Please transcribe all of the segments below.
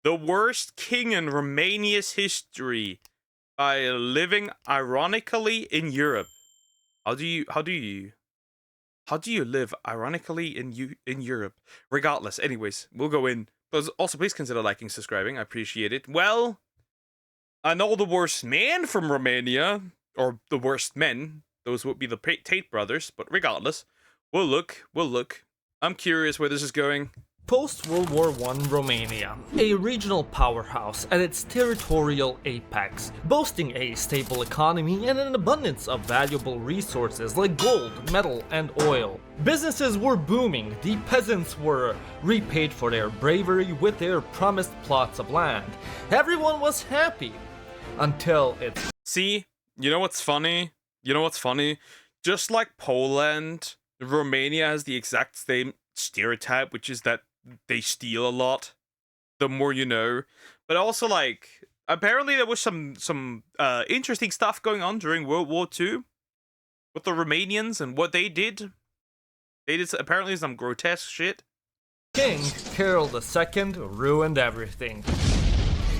The worst king in Romania's history by living ironically in Europe. How do you live ironically in Europe? Regardless, anyways, we'll go in. But also, please consider liking, subscribing. I appreciate it. Well, I know the worst man from Romania, or the worst men. Those would be the Tate brothers. But regardless, we'll look. I'm curious where this is going. Post-World War I Romania, a regional powerhouse at its territorial apex, boasting a stable economy and an abundance of valuable resources like gold, metal, and oil. Businesses were booming, the peasants were repaid for their bravery with their promised plots of land. Everyone was happy, until it's... See, you know what's funny? Just like Poland, Romania has the exact same stereotype, which is that they steal a lot, the more you know. But also, like, apparently there was some interesting stuff going on during World War II with the Romanians and what they did. They did apparently some grotesque shit. King Carol II ruined everything.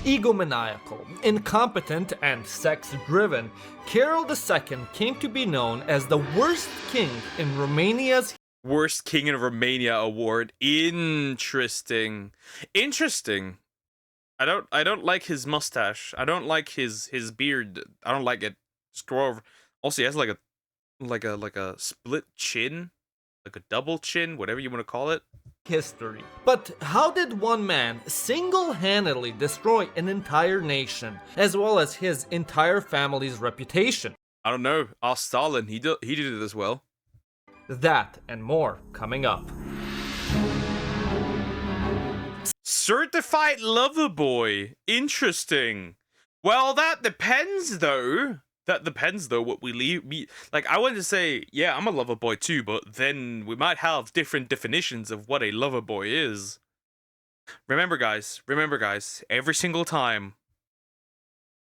Egomaniacal, incompetent, and sex-driven, Carol II came to be known as the worst king in Romania's Worst King in Romania award. Interesting. I don't like his mustache. I don't like his beard. I don't like it. Just go over. Also, he has like a split chin, like a double chin, whatever you want to call it. History. But how did one man single-handedly destroy an entire nation, as well as his entire family's reputation? I don't know. Ask Stalin. He did it as well. That and more coming up. Certified lover boy. Interesting. Well, that depends though. What we leave. Like, I wanted to say, yeah, I'm a lover boy too, but then we might have different definitions of what a lover boy is. Remember, guys. Every single time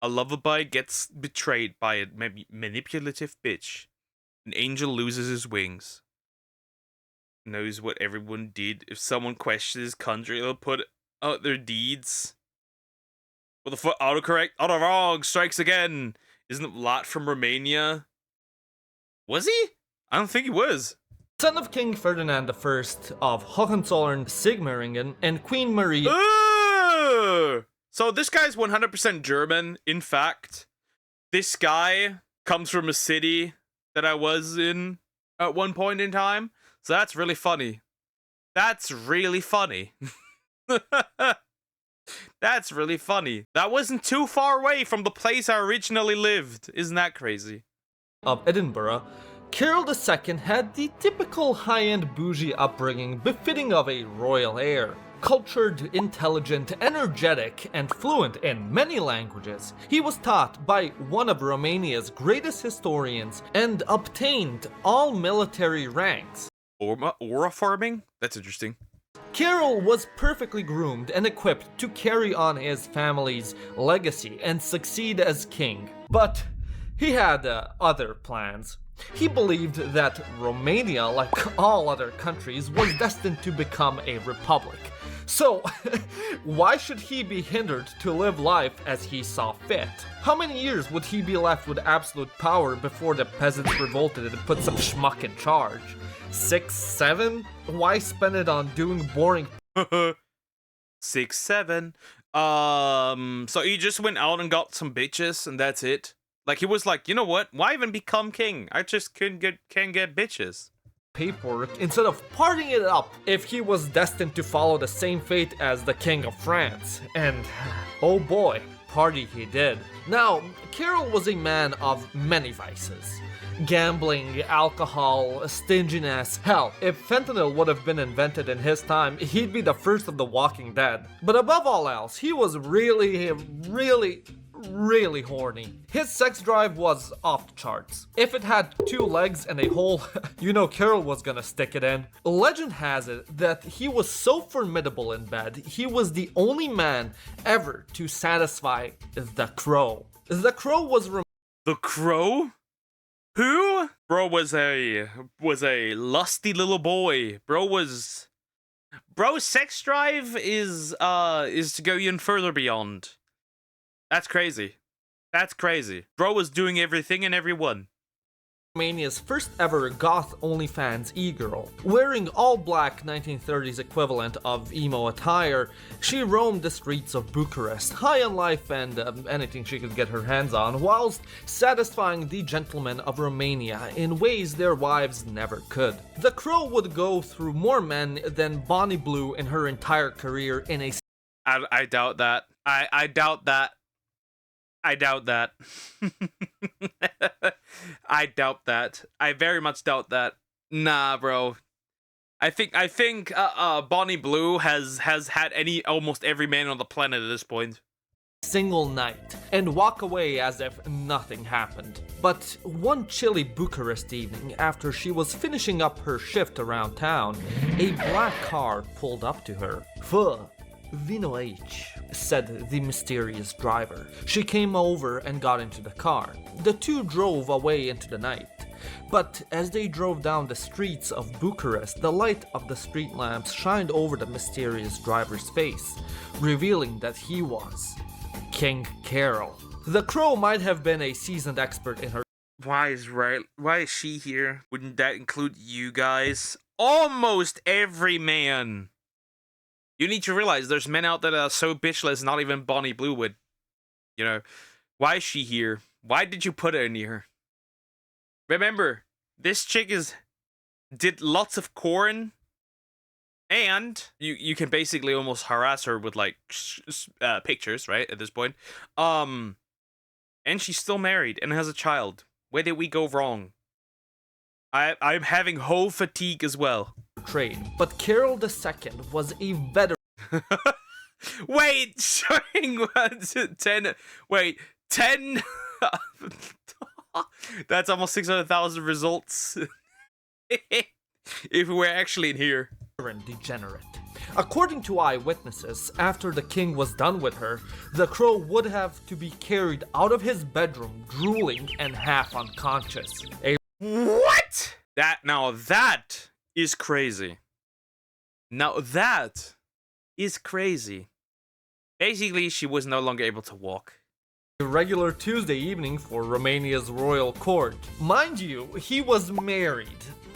a lover boy gets betrayed by a manipulative bitch, an angel loses his wings. Knows what everyone did. If someone questions his country, they'll put out their deeds. What the fuck? Autocorrect? Auto wrong. Strikes again. Isn't Vlad from Romania? Was he? I don't think he was. Son of King Ferdinand I of Hohenzollern Sigmaringen and Queen Marie. So this guy's 100% German. In fact, this guy comes from a city that I was in at one point in time. So that's really funny. That's really funny. That wasn't too far away from the place I originally lived. Isn't that crazy? Of Edinburgh, Carol II had the typical high-end bougie upbringing befitting of a royal heir. Cultured, intelligent, energetic, and fluent in many languages, he was taught by one of Romania's greatest historians and obtained all military ranks. Aura farming? That's interesting. Carol was perfectly groomed and equipped to carry on his family's legacy and succeed as king. But he had other plans. He believed that Romania, like all other countries, was destined to become a republic. So, why should he be hindered to live life as he saw fit? How many years would he be left with absolute power before the peasants revolted and put some schmuck in charge? 6, 7? Why spend it on doing boring 6, 7. So he just went out and got some bitches and that's it. Like, he was like, you know what? Why even become king? I just can't get bitches. paperwork instead of partying it up if he was destined to follow the same fate as the King of France. And oh boy, party he did. Now, Carol was a man of many vices. Gambling, alcohol, stinginess. Hell, if fentanyl would have been invented in his time, he'd be the first of the Walking Dead. But above all else, he was really horny. His sex drive was off the charts. If it had 2 legs and a hole, you know Carol was gonna stick it in. Legend has it that he was so formidable in bed, he was the only man ever to satisfy the Crow. The Crow was The Crow? Who? Bro was a lusty little boy. Bro was Bro's sex drive is to go even further beyond. That's crazy. That's crazy. Bro was doing everything and everyone. Romania's first ever goth OnlyFans e-girl. Wearing all black 1930s equivalent of emo attire, she roamed the streets of Bucharest, high on life and anything she could get her hands on, whilst satisfying the gentlemen of Romania in ways their wives never could. The Crow would go through more men than Bonnie Blue in her entire career in a... I doubt that. I doubt that. I doubt that. I doubt that. I very much doubt that. Nah, bro. I think Bonnie Blue has had almost every man on the planet at this point. Single night and walk away as if nothing happened. But one chilly Bucharest evening, after she was finishing up her shift around town, a black car pulled up to her. Vino aici, said the mysterious driver. She came over and got into the car. The two drove away into the night. But as they drove down the streets of Bucharest, the light of the street lamps shined over the mysterious driver's face, revealing that he was King Carol. The Crow might have been a seasoned expert in her... Why is she here? Wouldn't that include you guys? Almost every man. You need to realize there's men out there that are so bitchless, not even Bonnie Blue would. You know, why is she here? Why did you put her in here? Remember, this chick did lots of corn, and you can basically almost harass her with like pictures, right? At this point, and she's still married and has a child. Where did we go wrong? I'm having whole fatigue as well. Trade, but Carol II was a veteran. Wait, showing 10. Wait, 10. That's almost 600,000 results. If we're actually in here. Degenerate. According to eyewitnesses, after the king was done with her, the Crow would have to be carried out of his bedroom, drooling and half unconscious. What? Now that is crazy. Now that is crazy. Basically, she was no longer able to walk. A regular Tuesday evening for Romania's royal court. Mind you, he was married.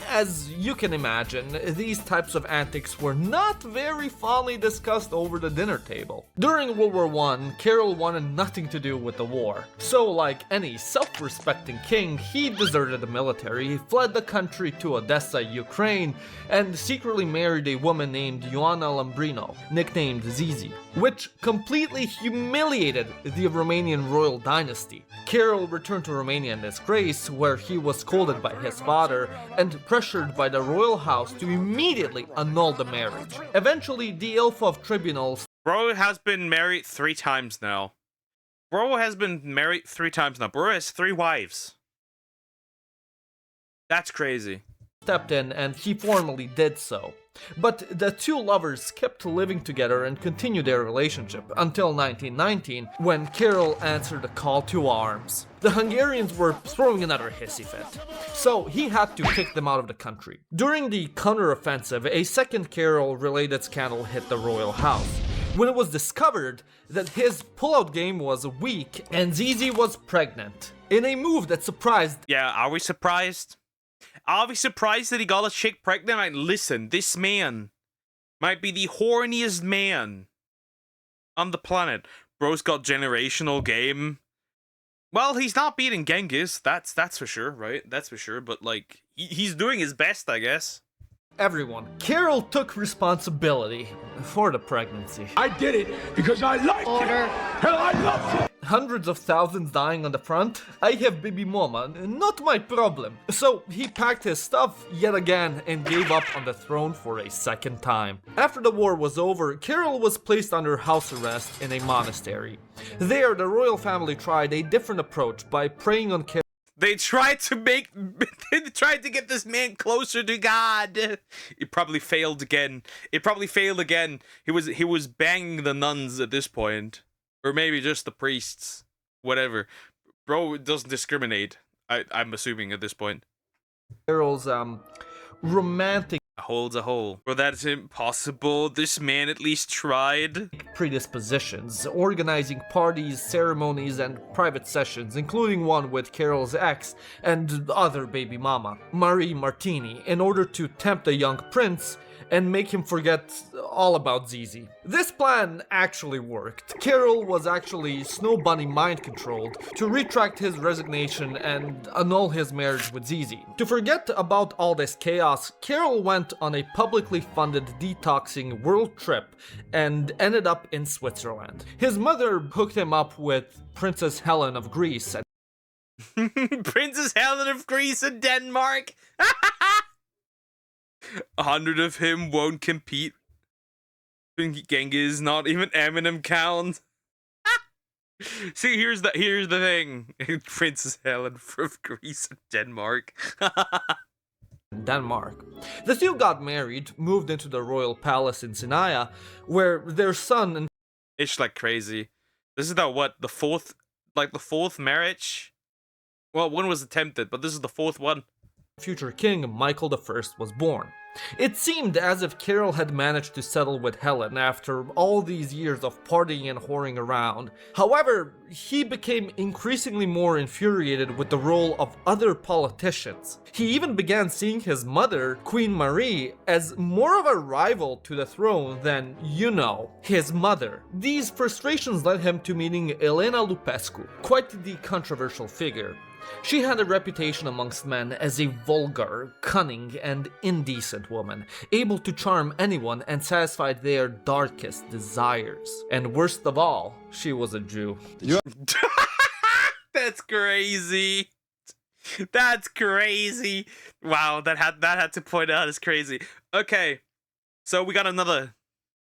As you can imagine, these types of antics were not very fondly discussed over the dinner table. During World War I, Carol wanted nothing to do with the war. So, like any self-respecting king, he deserted the military, fled the country to Odessa, Ukraine, and secretly married a woman named Ioana Lambrino, nicknamed Zizi, which completely humiliated the Romanian royal dynasty. Carol returned to Romania in disgrace, where he was scolded by his father and pressured by the royal house to immediately annul the marriage. Eventually, the Ilfov tribunals... Bro has been married 3 times now. Bro has 3 wives. That's crazy. Stepped in and he formally did so. But the two lovers kept living together and continued their relationship until 1919, when Carol answered a call to arms. The Hungarians were throwing another hissy fit, so he had to kick them out of the country. During the counter-offensive, a second Carol-related scandal hit the royal house, when it was discovered that his pull-out game was weak and Zizi was pregnant, in a move that surprised... Yeah, are we surprised? Are we surprised that he got a chick pregnant? Like, listen, this man might be the horniest man on the planet. Bro's got generational game. Well, he's not beating Genghis, that's for sure, right? That's for sure, but like, he's doing his best, I guess. Everyone. Carol took responsibility for the pregnancy. I did it because I liked it. Hell, I loved it. Hundreds of thousands dying on the front. I have baby mama, not my problem. So he packed his stuff yet again and gave up on the throne for a second time. After the war was over, Carol was placed under house arrest in a monastery. There, the royal family tried a different approach by preying on Carol. They tried to get this man closer to God. It probably failed again. He was banging the nuns at this point. Or maybe just the priests. Whatever. Bro doesn't discriminate, I'm assuming at this point. Carol's romantic A hole's a hole. Well, that's impossible. This man at least tried. Predispositions, organizing parties, ceremonies, and private sessions, including one with Carol's ex and other baby mama, Marie Martini, in order to tempt the young prince and make him forget all about Zizi. This plan actually worked. Carol was actually Snow Bunny mind controlled to retract his resignation and annul his marriage with Zizi. To forget about all this chaos, Carol went on a publicly funded detoxing world trip and ended up in Switzerland. His mother hooked him up with Princess Helen of Greece. Princess Helen of Greece and Denmark. 100 of him won't compete. Genghis, not even Eminem count. See, here's the thing. Princess Helen from Greece and Denmark. Denmark. The two got married, moved into the royal palace in Sinaia, where their son and It's like crazy. This is the fourth marriage. Well, one was attempted, but this is the fourth one. future king Michael I was born. It seemed as if Carol had managed to settle with Helen after all these years of partying and whoring around. However, he became increasingly more infuriated with the role of other politicians. He even began seeing his mother, Queen Marie, as more of a rival to the throne than, his mother. These frustrations led him to meeting Elena Lupescu, quite the controversial figure. She had a reputation amongst men as a vulgar, cunning, and indecent woman, able to charm anyone and satisfy their darkest desires. And worst of all, she was a Jew. That's crazy. That's crazy. Wow, that had to point out as crazy. Okay, so we got another.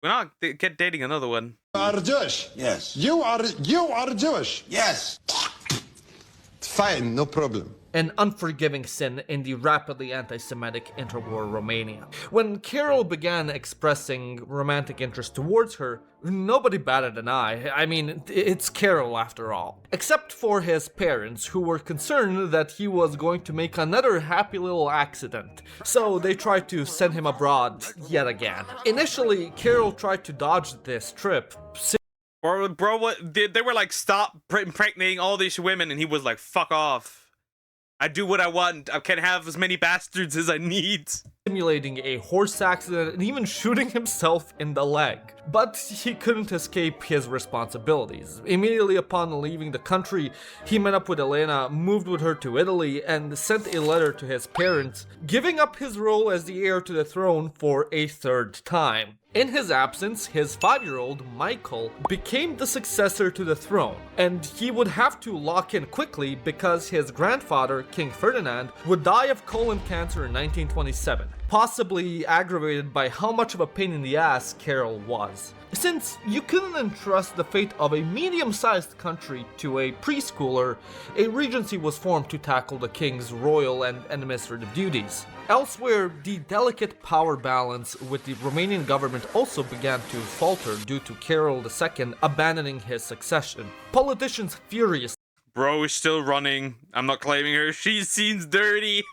We're not dating another one. You are Jewish. Yes. You are Jewish. Yes. Fine, no problem. An unforgiving sin in the rapidly anti-Semitic interwar Romania. When Carol began expressing romantic interest towards her, nobody batted an eye. I mean, it's Carol after all. Except for his parents, who were concerned that he was going to make another happy little accident. So they tried to send him abroad yet again. Initially, Carol tried to dodge this trip, Bro, what? They were like, stop impregnating all these women, and he was like, fuck off. I do what I want. I can have as many bastards as I need. simulating a horse accident and even shooting himself in the leg. But he couldn't escape his responsibilities. Immediately upon leaving the country, he met up with Elena, moved with her to Italy, and sent a letter to his parents, giving up his role as the heir to the throne for a third time. In his absence, his 5-year-old, Michael, became the successor to the throne, and he would have to lock in quickly because his grandfather, King Ferdinand, would die of colon cancer in 1927, possibly aggravated by how much of a pain in the ass Carol was. Since you couldn't entrust the fate of a medium-sized country to a preschooler, a regency was formed to tackle the king's royal and administrative duties. Elsewhere, the delicate power balance with the Romanian government also began to falter due to Carol II abandoning his succession. Politicians furious. Bro is still running. I'm not claiming her. She seems dirty.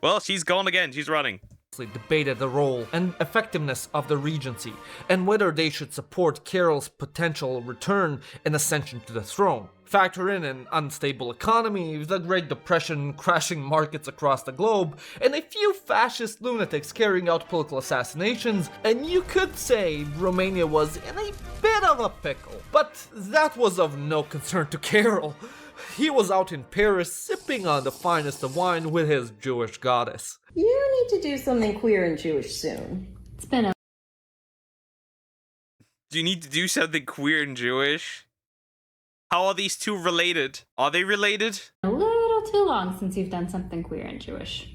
Well, she's gone again. She's running. Debated the role and effectiveness of the regency and whether they should support Carol's potential return and ascension to the throne. Factor in an unstable economy, the Great Depression, crashing markets across the globe, and a few fascist lunatics carrying out political assassinations, and you could say Romania was in a bit of a pickle. But that was of no concern to Carol. He was out in Paris sipping on the finest of wine with his Jewish goddess. You need to do something queer and Jewish soon. It's been a... Do you need to do something queer and Jewish? How are these two related? Are they related? a little too long since you've done something queer and Jewish.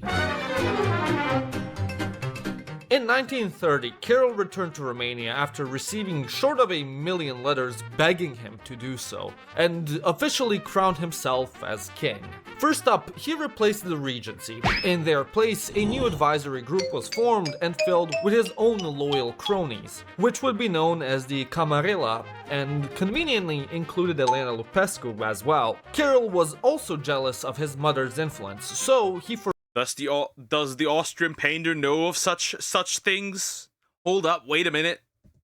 In 1930, Carol returned to Romania after receiving short of 1 million letters begging him to do so, and officially crowned himself as king. First up, he replaced the regency. In their place, a new advisory group was formed and filled with his own loyal cronies, which would be known as the Camarilla, and conveniently included Elena Lupescu as well. Carol was also jealous of his mother's influence, so he Does the Austrian painter know of such things? Hold up, wait a minute.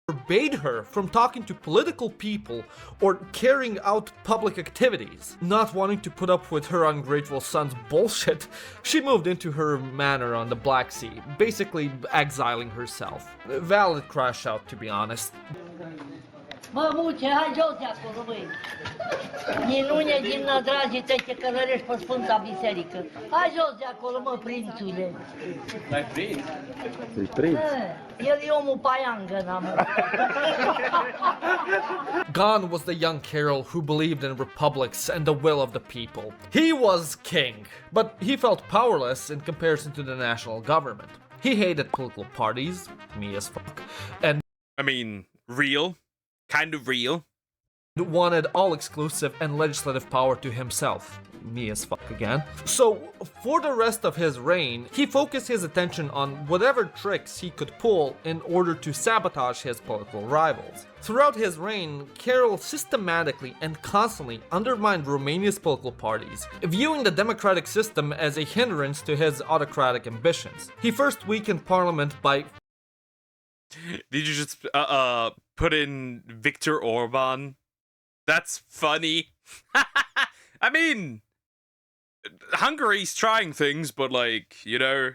Forbade her from talking to political people or carrying out public activities. Not wanting to put up with her ungrateful son's bullshit, she moved into her manor on the Black Sea, basically exiling herself. Valid crash out, to be honest. Mămuțe, hai jos de acolo, băi! Minune din nădrage te călărești pe Sfânta Biserică. Hai jos de acolo, mă, prințule! Mai prinț? El e omul paiangă, n-am. Gone was the young Carol who believed in republics and the will of the people. He was king, but he felt powerless in comparison to the national government. He hated political parties, me as fuck, and I mean, real. Kind of real. wanted all exclusive and legislative power to himself. Me as fuck again. So, for the rest of his reign, he focused his attention on whatever tricks he could pull in order to sabotage his political rivals. Throughout his reign, Carol systematically and constantly undermined Romania's political parties, viewing the democratic system as a hindrance to his autocratic ambitions. He first weakened parliament by Did you just put in Viktor Orban? That's funny. I mean, Hungary's trying things, but like, you know,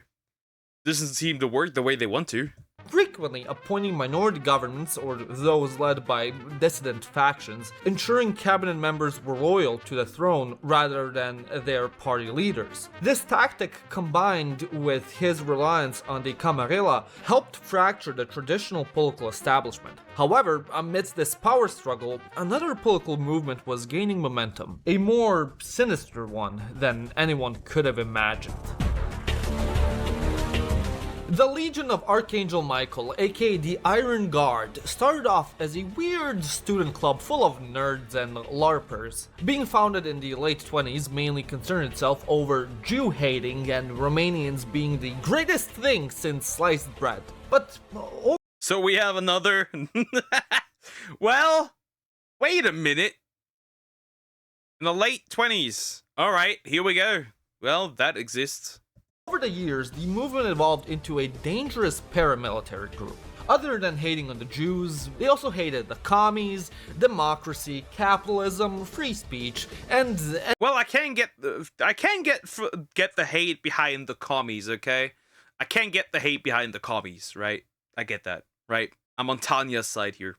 doesn't seem to work the way they want to. frequently appointing minority governments or those led by dissident factions, ensuring cabinet members were loyal to the throne rather than their party leaders. This tactic, combined with his reliance on the Camarilla, helped fracture the traditional political establishment. However, amidst this power struggle, another political movement was gaining momentum, a more sinister one than anyone could have imagined. The Legion of Archangel Michael, aka the Iron Guard, started off as a weird student club full of nerds and LARPers. Being founded in the late 20s, mainly concerned itself over Jew hating and Romanians being the greatest thing since sliced bread. But So we have another. Well, wait a minute. In the late 20s. Alright, here we go. Well, that exists. over the years, the movement evolved into a dangerous paramilitary group. Other than hating on the Jews, they also hated the commies, democracy, capitalism, free speech, and Well, I can get the hate behind the commies, okay? I can get the hate behind the commies, right? I get that, right? I'm on Tanya's side here.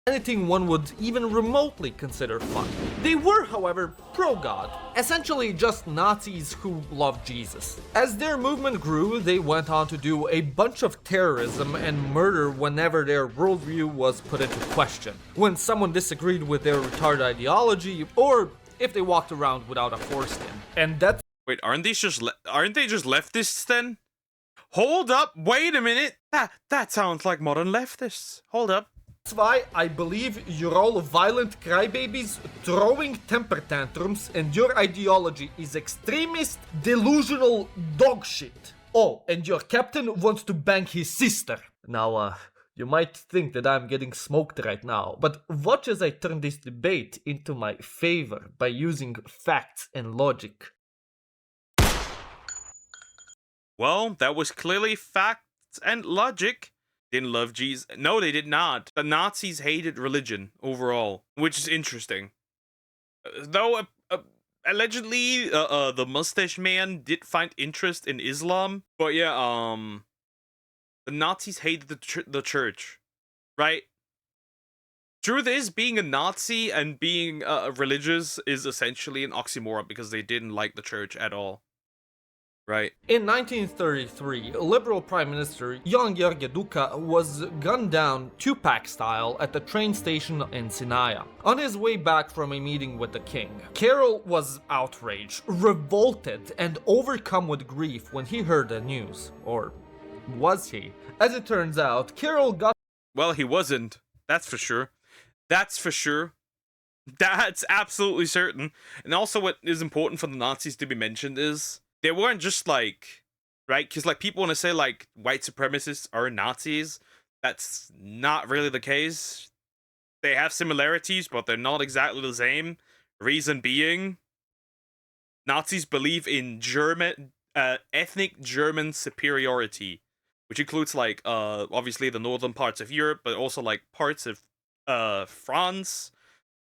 anything one would even remotely consider fun. They were, however, pro-God, essentially just Nazis who loved Jesus. As their movement grew, they went on to do a bunch of terrorism and murder whenever their worldview was put into question, when someone disagreed with their retarded ideology, or if they walked around without a foreskin. And that's Wait, aren't they just leftists then? Hold up, wait a minute. That sounds like modern leftists. Hold up. why I believe you're all violent crybabies throwing temper tantrums and your ideology is extremist, delusional dog shit. Oh, and your captain wants to bang his sister. Now, you might think that I'm getting smoked right now, but watch as I turn this debate into my favor by using facts and logic. Well, that was clearly facts and logic. Didn't love Jesus. No, they did not. The Nazis hated religion overall, which is interesting. Though allegedly, the mustache man did find interest in Islam, but yeah, the Nazis hated the church, right? Truth is, being a Nazi and being religious is essentially an oxymoron because they didn't like the church at all. Right. In 1933, Liberal Prime Minister Ion Gheorghe Duca was gunned down Tupac style at the train station in Sinaia. On his way back from a meeting with the king, Carol was outraged, revolted, and overcome with grief when he heard the news. Or was he? As it turns out, Carol got Well, he wasn't. That's for sure. That's for sure. That's absolutely certain. And also what is important for the Nazis to be mentioned is they weren't just like, right? Because like people want to say like white supremacists are Nazis. That's not really the case. They have similarities, but they're not exactly the same. Reason being, Nazis believe in ethnic German superiority, which includes like obviously the northern parts of Europe, but also like parts of France,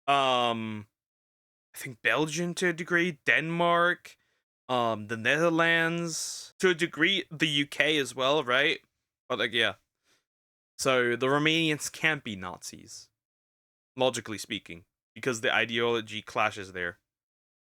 I think Belgium to a degree, Denmark, the Netherlands, to a degree the UK as well, right? But like yeah. So the Romanians can't be Nazis, logically speaking, because the ideology clashes there.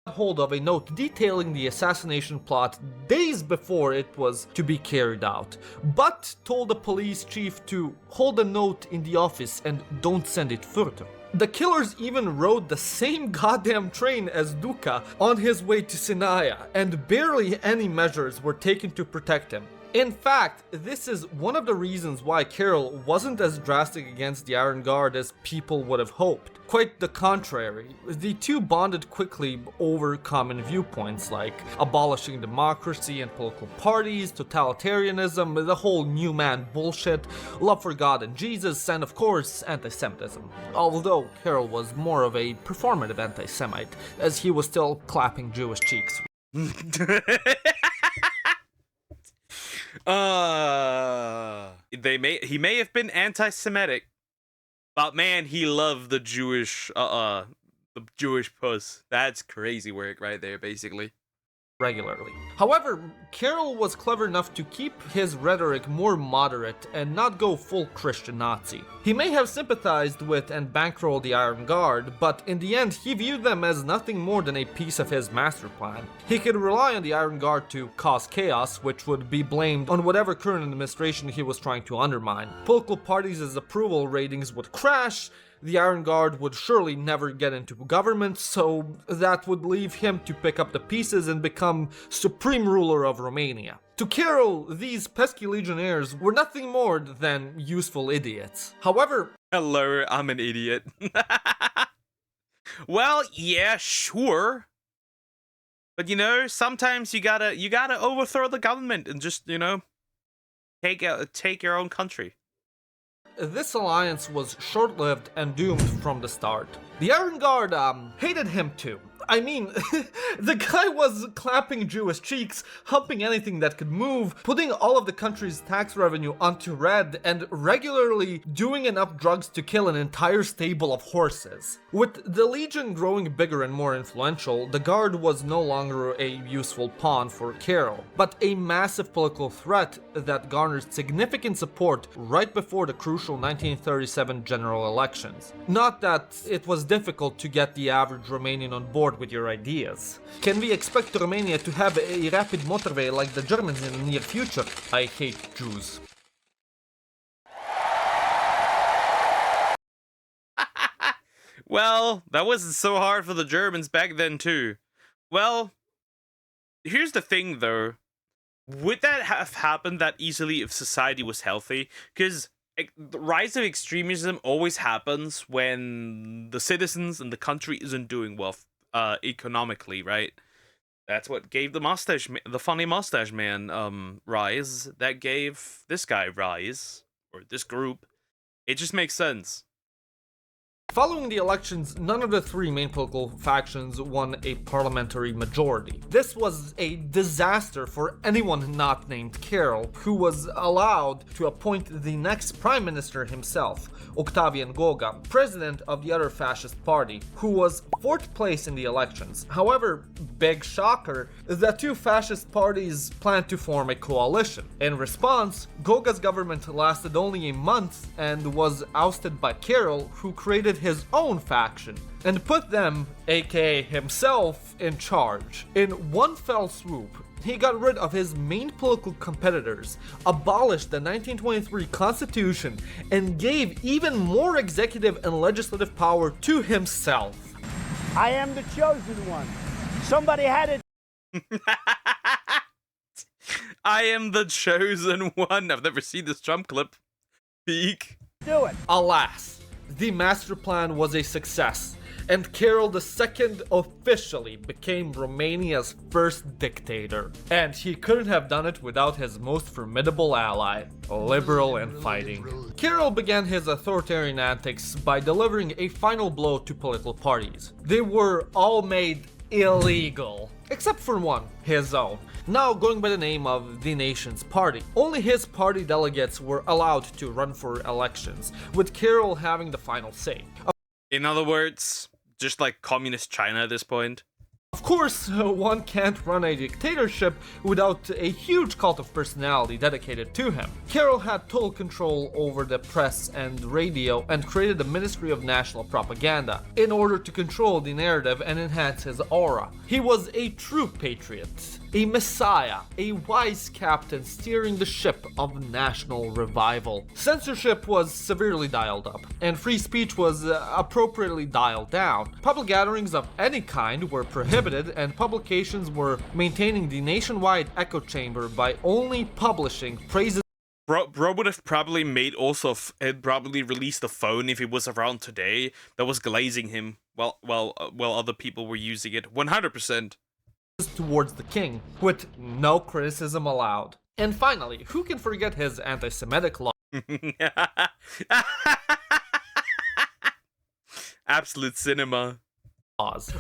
Hold of a note detailing the assassination plot days before it was to be carried out, but told the police chief to hold a note in the office and don't send it further. The killers even rode the same goddamn train as Duca on his way to Sinaia, and barely any measures were taken to protect him. In fact, this is one of the reasons why Carol wasn't as drastic against the Iron Guard as people would have hoped. Quite the contrary, the two bonded quickly over common viewpoints like abolishing democracy and political parties, totalitarianism, the whole new man bullshit, love for God and Jesus, and of course, anti-Semitism. Although Carol was more of a performative anti-Semite, as he was still clapping Jewish cheeks. He may have been anti-Semitic, but man, he loved the Jewish puss. That's crazy work right there, basically. Regularly. However, Carol was clever enough to keep his rhetoric more moderate and not go full Christian Nazi. He may have sympathized with and bankrolled the Iron Guard, but in the end he viewed them as nothing more than a piece of his master plan. He could rely on the Iron Guard to cause chaos, which would be blamed on whatever current administration he was trying to undermine. Political parties' approval ratings would crash, the Iron Guard would surely never get into government, so that would leave him to pick up the pieces and become supreme ruler of Romania. To Carol, these pesky legionnaires were nothing more than useful idiots. However, hello, I'm an idiot. Well, yeah, sure. But you know, sometimes you gotta overthrow the government and just, you know, take your own country. This alliance was short-lived and doomed from the start. The Iron Guard hated him too. I mean, the guy was clapping Jewish cheeks, humping anything that could move, putting all of the country's tax revenue onto red, and regularly doing enough drugs to kill an entire stable of horses. With the Legion growing bigger and more influential, the Guard was no longer a useful pawn for Carol, but a massive political threat that garnered significant support right before the crucial 1937 general elections. Not that it was difficult to get the average Romanian on board with your ideas. Can we expect Romania to have a rapid motorway like the Germans in the near future? I hate Jews. Well, that wasn't so hard for the Germans back then too. Well, here's the thing though. Would that have happened that easily if society was healthy? Because the rise of extremism always happens when the citizens and the country isn't doing well economically, right? That's what gave the funny mustache man rise. That gave this guy rise, or this group. It just makes sense. Following the elections, none of the three main political factions won a parliamentary majority. This was a disaster for anyone not named Carol, who was allowed to appoint the next prime minister himself, Octavian Goga, president of the other fascist party, who was fourth place in the elections. However, big shocker, the two fascist parties planned to form a coalition. In response, Goga's government lasted only a month and was ousted by Carol, who created his own faction and put them, aka himself, in charge. In one fell swoop, he got rid of his main political competitors, abolished the 1923 Constitution, and gave even more executive and legislative power to himself. I am the chosen one. Somebody had it. I am the chosen one. I've never seen this Trump clip. Peak. Do it. Alas, the master plan was a success, and Carol II officially became Romania's first dictator. And he couldn't have done it without his most formidable ally, liberal and fighting. Carol began his authoritarian antics by delivering a final blow to political parties. They were all made illegal. Except for one, his own, now going by the name of the Nation's Party. Only his party delegates were allowed to run for elections, with Kirill having the final say. In other words, just like communist China at this point. Of course, one can't run a dictatorship without a huge cult of personality dedicated to him. Kirill had total control over the press and radio and created the Ministry of National Propaganda in order to control the narrative and enhance his aura. He was a true patriot, a messiah, a wise captain steering the ship of national revival. Censorship was severely dialed up, and free speech was appropriately dialed down. Public gatherings of any kind were prohibited, and publications were maintaining the nationwide echo chamber by only publishing praises. Bro would have probably made probably released a phone if he was around today that was glazing him while other people were using it. 100%. Towards the king, with no criticism allowed. And finally, who can forget his anti-Semitic law? Absolute cinema.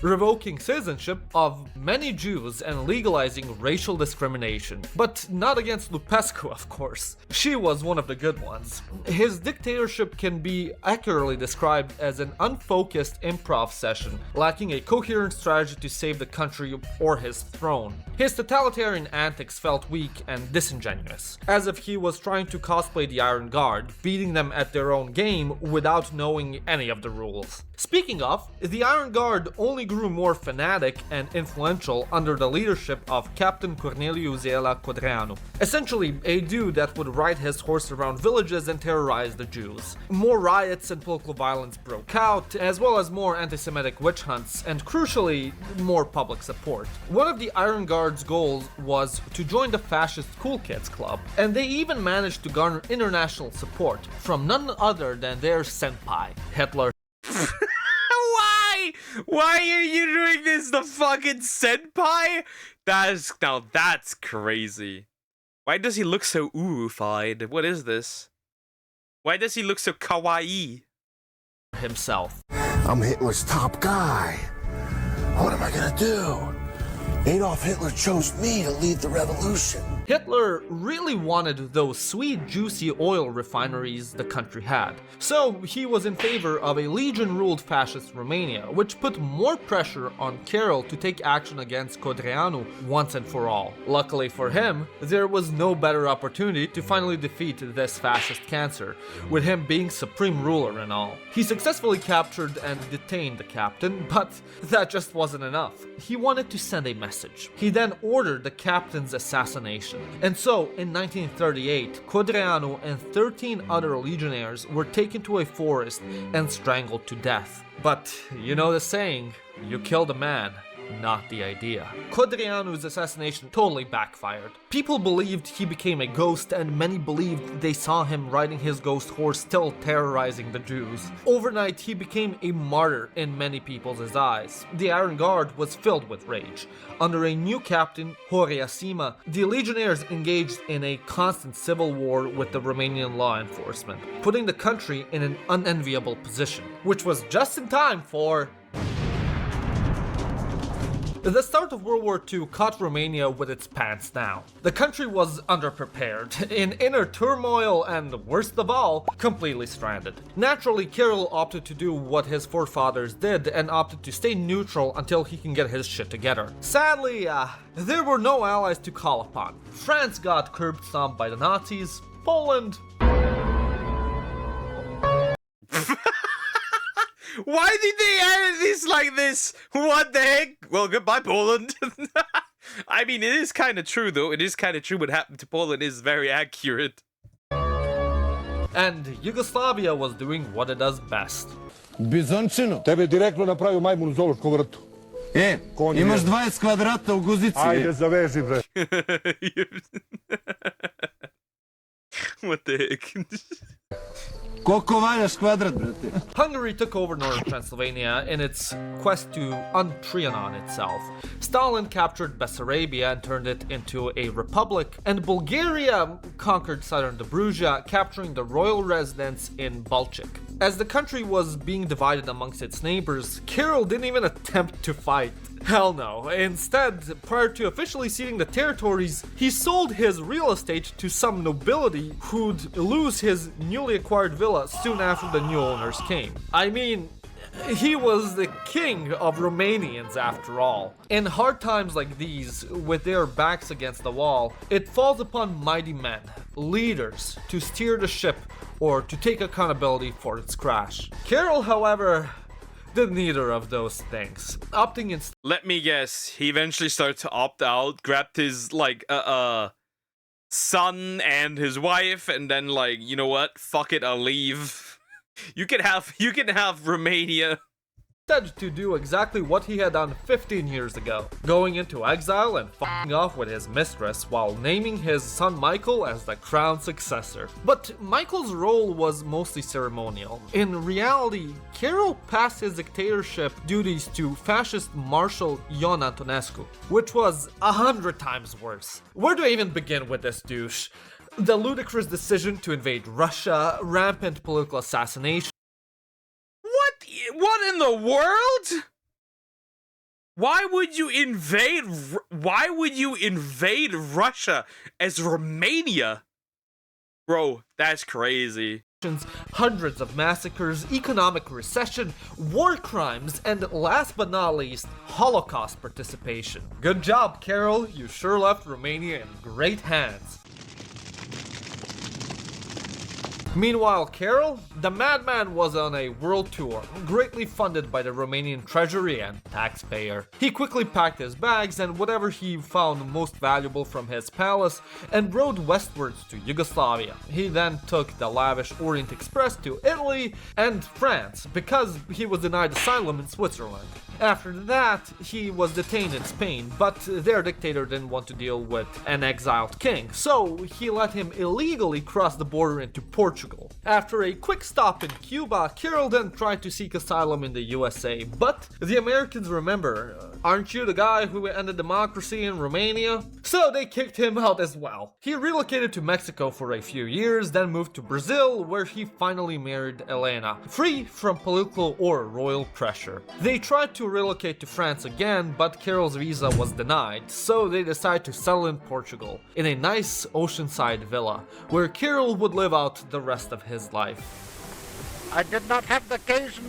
Revoking citizenship of many Jews and legalizing racial discrimination. But not against Lupescu, of course. She was one of the good ones. His dictatorship can be accurately described as an unfocused improv session, lacking a coherent strategy to save the country or his throne. His totalitarian antics felt weak and disingenuous, as if he was trying to cosplay the Iron Guard, beating them at their own game without knowing any of the rules. Speaking of, the Iron Guard only grew more fanatic and influential under the leadership of Captain Corneliu Zela Codreanu, essentially a dude that would ride his horse around villages and terrorize the Jews. More riots and political violence broke out, as well as more anti-Semitic witch hunts, and crucially, more public support. One of the Iron Guard's goals was to join the fascist Cool Kids Club, and they even managed to garner international support from none other than their senpai, Hitler. Why are you doing this? The fucking senpai? That's crazy. Why does he look so oofied? What is this? Why does he look so kawaii? Himself. I'm Hitler's top guy. What am I gonna do? Adolf Hitler chose me to lead the revolution. Hitler really wanted those sweet, juicy oil refineries the country had. So he was in favor of a legion-ruled fascist Romania, which put more pressure on Kirill to take action against Codreanu once and for all. Luckily for him, there was no better opportunity to finally defeat this fascist cancer, with him being supreme ruler and all. He successfully captured and detained the captain, but that just wasn't enough. He wanted to send a message. He then ordered the captain's assassination. And so, in 1938, Codreanu and 13 other legionnaires were taken to a forest and strangled to death. But, you know the saying, you kill the man, not the idea. Codreanu's assassination totally backfired. People believed he became a ghost, and many believed they saw him riding his ghost horse still terrorizing the Jews. Overnight, he became a martyr in many people's eyes. The Iron Guard was filled with rage. Under a new captain, Horia Sima, the legionnaires engaged in a constant civil war with the Romanian law enforcement, putting the country in an unenviable position, which was just in time for... The start of World War II caught Romania with its pants down. The country was underprepared, in inner turmoil, and worst of all, completely stranded. Naturally, Kirill opted to do what his forefathers did and opted to stay neutral until he can get his shit together. Sadly, there were no allies to call upon. France got curb stomped by the Nazis. Poland... Why did they edit this like this? What the heck? Well, goodbye, Poland. I mean, it is kind of true, though. It is kind of true what happened to Poland is very accurate. And Yugoslavia was doing what it does best. Bizončino. Tebe direktno napravio majmun u Zološkom vrtu. Imaš 20 kvadrata u guzici. Ajde, zaveži, bre. What the heck? Hungary took over northern Transylvania in its quest to un-Trianon itself. Stalin captured Bessarabia and turned it into a republic, and Bulgaria conquered southern Dobruja, capturing the royal residence in Balchik. As the country was being divided amongst its neighbors, Kirill didn't even attempt to fight. Hell no. Instead, prior to officially ceding the territories, he sold his real estate to some nobility who'd lose his newly acquired villa soon after the new owners came. I mean, he was the king of Romanians after all. In hard times like these, with their backs against the wall, it falls upon mighty men, leaders, to steer the ship or to take accountability for its crash. Carol, however, did neither of those things, opting instead. Let me guess, he eventually started to opt out, grabbed his, like, son and his wife, and then, like, you know what? Fuck it, I'll leave. You can have Romania. To do exactly what he had done 15 years ago, going into exile and f***ing off with his mistress while naming his son Michael as the crown successor. But Michael's role was mostly ceremonial. In reality, Carol passed his dictatorship duties to fascist Marshal Ion Antonescu, which was 100 times worse. Where do I even begin with this douche? The ludicrous decision to invade Russia, rampant political assassination. What in the world? Why would you invade Russia as Romania? Bro, that's crazy. Hundreds of massacres, economic recession, war crimes, and last but not least, Holocaust participation. Good job, Carol. You sure left Romania in great hands. Meanwhile, Carol, the madman, was on a world tour, greatly funded by the Romanian treasury and taxpayer. He quickly packed his bags and whatever he found most valuable from his palace and rode westwards to Yugoslavia. He then took the lavish Orient Express to Italy and France because he was denied asylum in Switzerland. After that, he was detained in Spain, but their dictator didn't want to deal with an exiled king, so he let him illegally cross the border into Portugal. After a quick stop in Cuba, Carol then tried to seek asylum in the USA, but the Americans remember, aren't you the guy who ended democracy in Romania? So they kicked him out as well. He relocated to Mexico for a few years, then moved to Brazil, where he finally married Elena, free from political or royal pressure. They tried to relocate to France again, but Carol's visa was denied, so they decided to settle in Portugal, in a nice oceanside villa, where Carol would live out the rest of his life. I did not have the occasion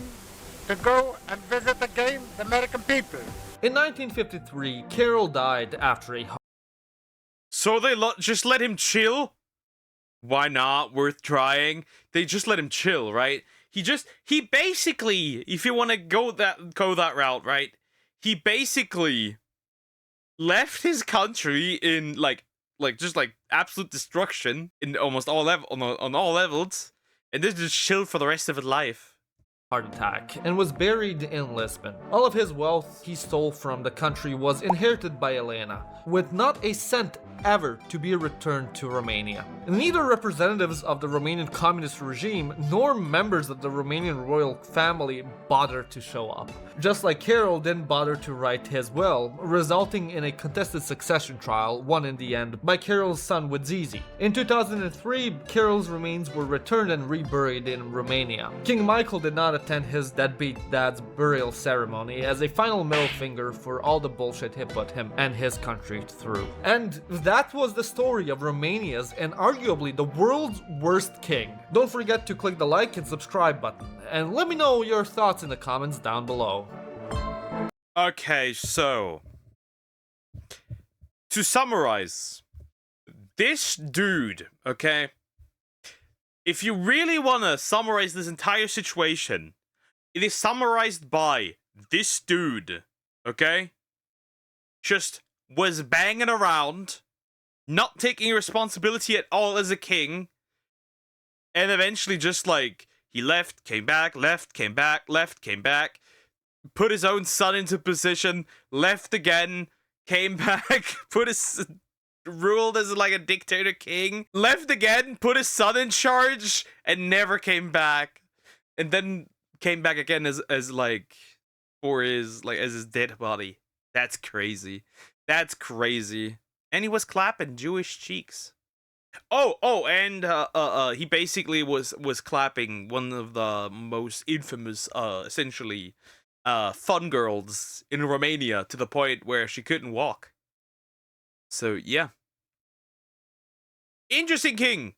to go and visit again the American people. In 1953, Carol died after a... So they just let him chill? Why not? Worth trying. They just let him chill, right? He basically, if you want to go that route, right? He basically left his country in just absolute destruction in almost all on all levels, and then just chilled for the rest of his life. Heart attack and was buried in Lisbon. All of his wealth he stole from the country was inherited by Elena, with not a cent ever to be returned to Romania. Neither representatives of the Romanian communist regime nor members of the Romanian royal family bothered to show up. Just like Carol didn't bother to write his will, resulting in a contested succession trial, won in the end by Carol's son Wojciech. In 2003, Carol's remains were returned and reburied in Romania. King Michael did not attend his deadbeat dad's burial ceremony as a final middle finger for all the bullshit he put him and his country through. And that was the story of Romania's and arguably the world's worst king. Don't forget to click the like and subscribe button, and let me know your thoughts in the comments down below. Okay, so to summarize, this dude, okay? If you really want to summarize this entire situation, it is summarized by this dude, okay? Just was banging around, not taking responsibility at all as a king, and eventually just he left, came back, left, came back, left, came back, put his own son into position, left again, came back, ruled as a dictator king, left again, put his son in charge, and never came back, and then came back again as his dead body. That's crazy. That's crazy. And he was clapping Jewish cheeks. And he basically was clapping one of the most infamous, essentially, fun girls in Romania to the point where she couldn't walk. So yeah, interesting king.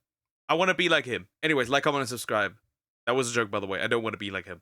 I want to be like him. Anyways, like, comment, and subscribe. That was a joke, by the way. I don't want to be like him.